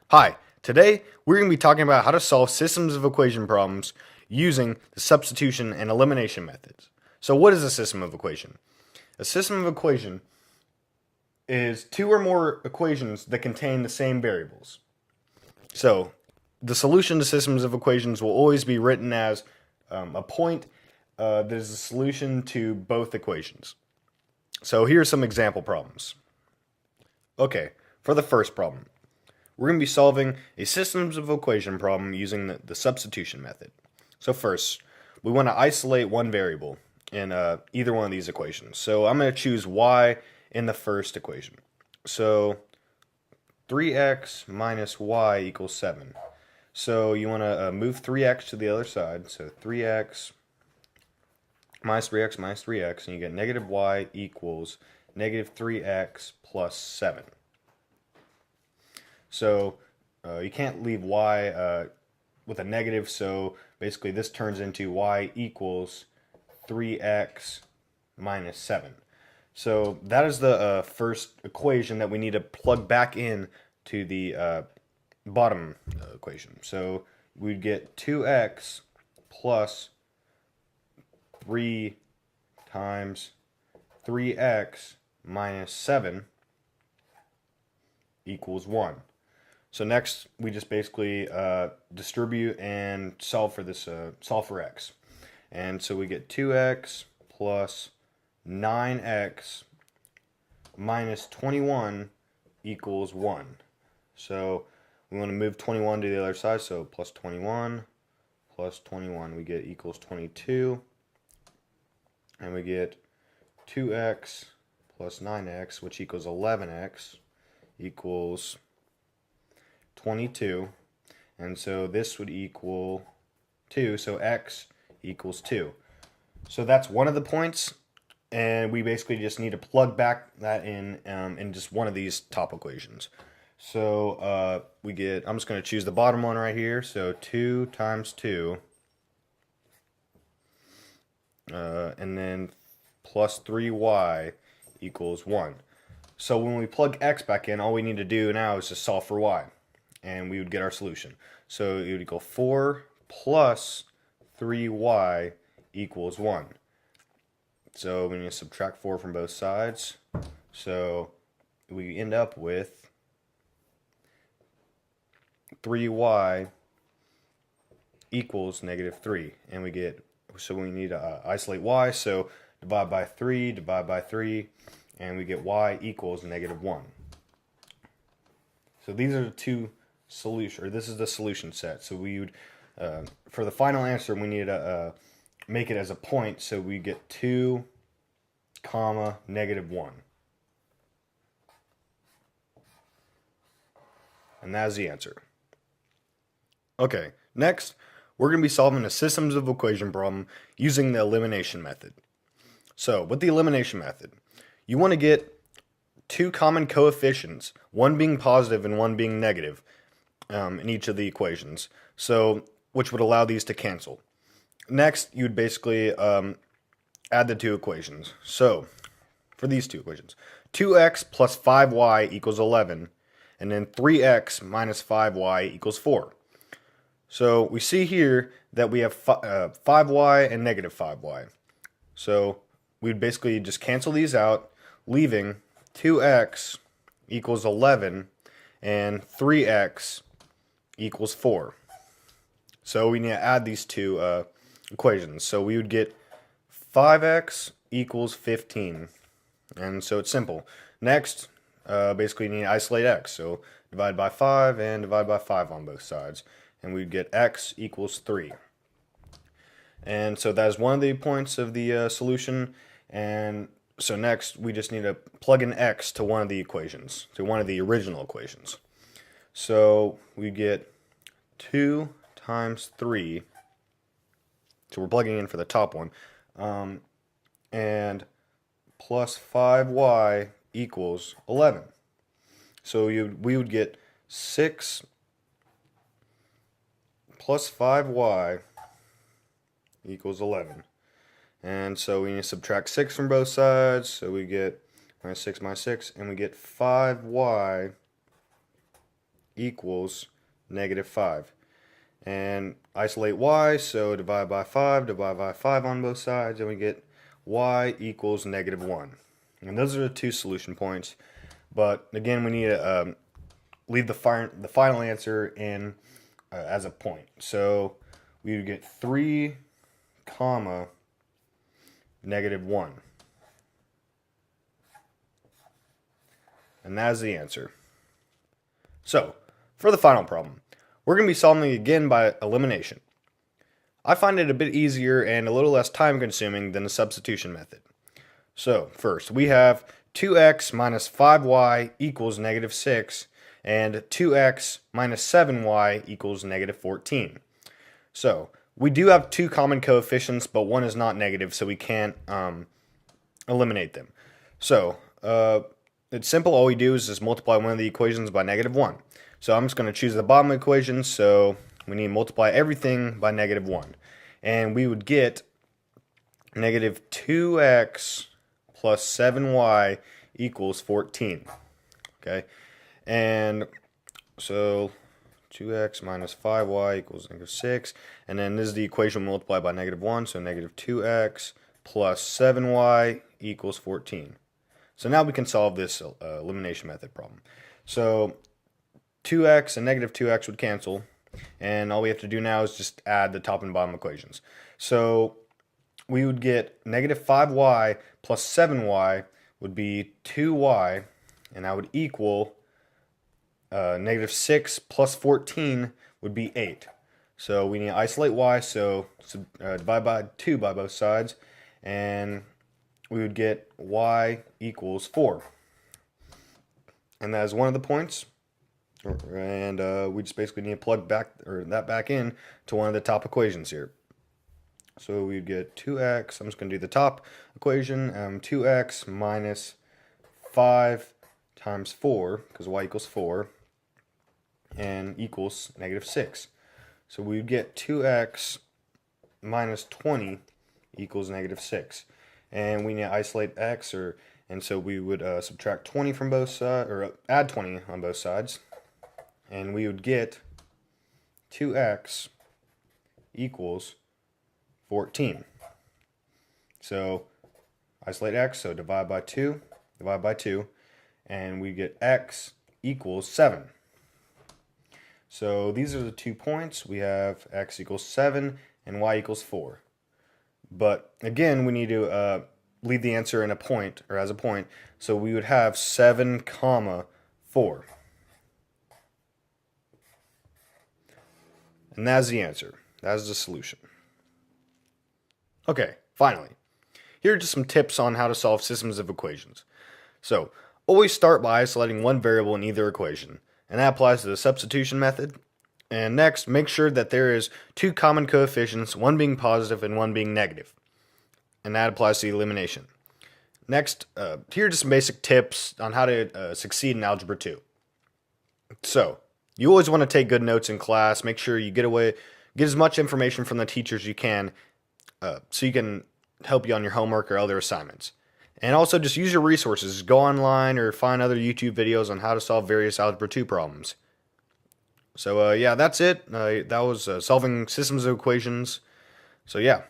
Hi, today we're going to be talking about how to solve systems of equation problems using the substitution and elimination methods. So what is a system of equation? A system of equation is two or more equations that contain the same variables. So the solution to systems of equations will always be written as a point that is a solution to both equations. So here are some example problems. Okay, for the first problem, we're going to be solving a systems of equation problem using the substitution method. So first, we want to isolate one variable in either one of these equations. So I'm going to choose y in the first equation. So 3x minus y equals 7. So you want to move 3x to the other side. So 3x minus 3x minus 3x, and you get negative y equals negative 3x plus 7. So you can't leave y with a negative, so basically this turns into y equals 3x minus 7. So that is the first equation that we need to plug back in to the bottom equation. So we'd get 2x plus 3 times 3x minus 7 equals 1. So next, we just basically distribute and solve for this, solve for x. And so we get 2x plus 9x minus 21 equals 1. So we want to move 21 to the other side, so plus 21 we get equals 22. And we get 2x plus 9x, which equals 11x, equals 22, and so this would equal 2, so x equals 2. So that's one of the points, and we basically just need to plug back that in just one of these top equations. So we get, I'm just going to choose the bottom one right here, so 2 times 2, and then plus 3y equals 1. So when we plug x back in, all we need to do now is just solve for y, and we would get our solution. So it would equal 4 plus 3y equals 1. So we need to subtract 4 from both sides. So we end up with 3y equals negative 3. And we get, so we need to isolate y, so divide by 3, and we get y equals negative 1. So these are the two solution, or this is the solution set. So we would, for the final answer, we need to make it as a point. So we get 2 comma negative 1, and that is the answer. Okay, next we're going to be solving a systems of equation problem using the elimination method. So with the elimination method, you want to get two common coefficients, one being positive and one being negative, in each of the equations, so which would allow these to cancel. Next, you'd basically add the two equations. So for these two equations, 2x plus 5y equals 11, and then 3x minus 5y equals 4. So we see here that we have 5y and negative 5y. So we'd basically just cancel these out, leaving 2x equals 11 and 3x equals 4. So we need to add these two equations. So we would get 5x equals 15. And so it's simple. Next, basically you need to isolate x. So divide by 5 and divide by 5 on both sides. And we'd get x equals 3. And so that is one of the points of the solution. And so next, we just need to plug in x to one of the equations, to one of the original equations. So we get 2 times 3, so we're plugging in for the top one, and plus 5y equals 11. So we would get 6 plus 5y equals 11. And so we need to subtract 6 from both sides, so we get minus 6, and we get 5y equals -5. And isolate y, so divide by 5 on both sides, and we get y equals -1. And those are the two solution points. But again, we need to leave the final answer in as a point. So we would get 3, -1. And that is the answer. So, for the final problem, we're going to be solving again by elimination. I find it a bit easier and a little less time consuming than the substitution method. So, first, we have 2x minus 5y equals -6, and 2x minus 7y equals -14. So, we do have two common coefficients, but one is not negative, so we can't eliminate them. So, it's simple. All we do is just multiply one of the equations by -1. So I'm just going to choose the bottom equation, so we need to multiply everything by -1. And we would get -2x plus 7y equals 14. Okay, and so 2x minus 5y equals -6. And then this is the equation multiplied by -1, so -2x plus 7y equals 14. So now we can solve this elimination method problem. So 2x and -2x would cancel, and all we have to do now is just add the top and bottom equations. So we would get -5y plus 7y would be 2y, and that would equal -6 plus 14 would be 8. So we need to isolate y, so divide by 2 by both sides, and we would get y equals 4. And that is one of the points. And we just basically need to plug that back in to one of the top equations here. So we'd get 2x, I'm just going to do the top equation, 2x minus 5 times 4, because y equals 4, and equals -6. So we would get 2x minus 20 equals -6. And we need to isolate x, and so we would subtract 20 from both sides, or add 20 on both sides, and we would get 2x equals 14. So isolate x, so divide by 2, and we get x equals 7. So these are the 2 points. We have x equals 7 and y equals 4. But again, we need to leave the answer in a point, or as a point, so we would have 7, 4. And that's the answer. That's the solution. Okay, finally, here are just some tips on how to solve systems of equations. So, always start by isolating one variable in either equation, and that applies to the substitution method. And next, make sure that there is two common coefficients, one being positive and one being negative. And that applies to elimination. Next, here are just some basic tips on how to succeed in Algebra 2. So, you always want to take good notes in class. Make sure you get as much information from the teachers you can, so you can help you on your homework or other assignments. And also just use your resources. Go online or find other YouTube videos on how to solve various Algebra 2 problems. So yeah, that's it. That was solving systems of equations. So yeah.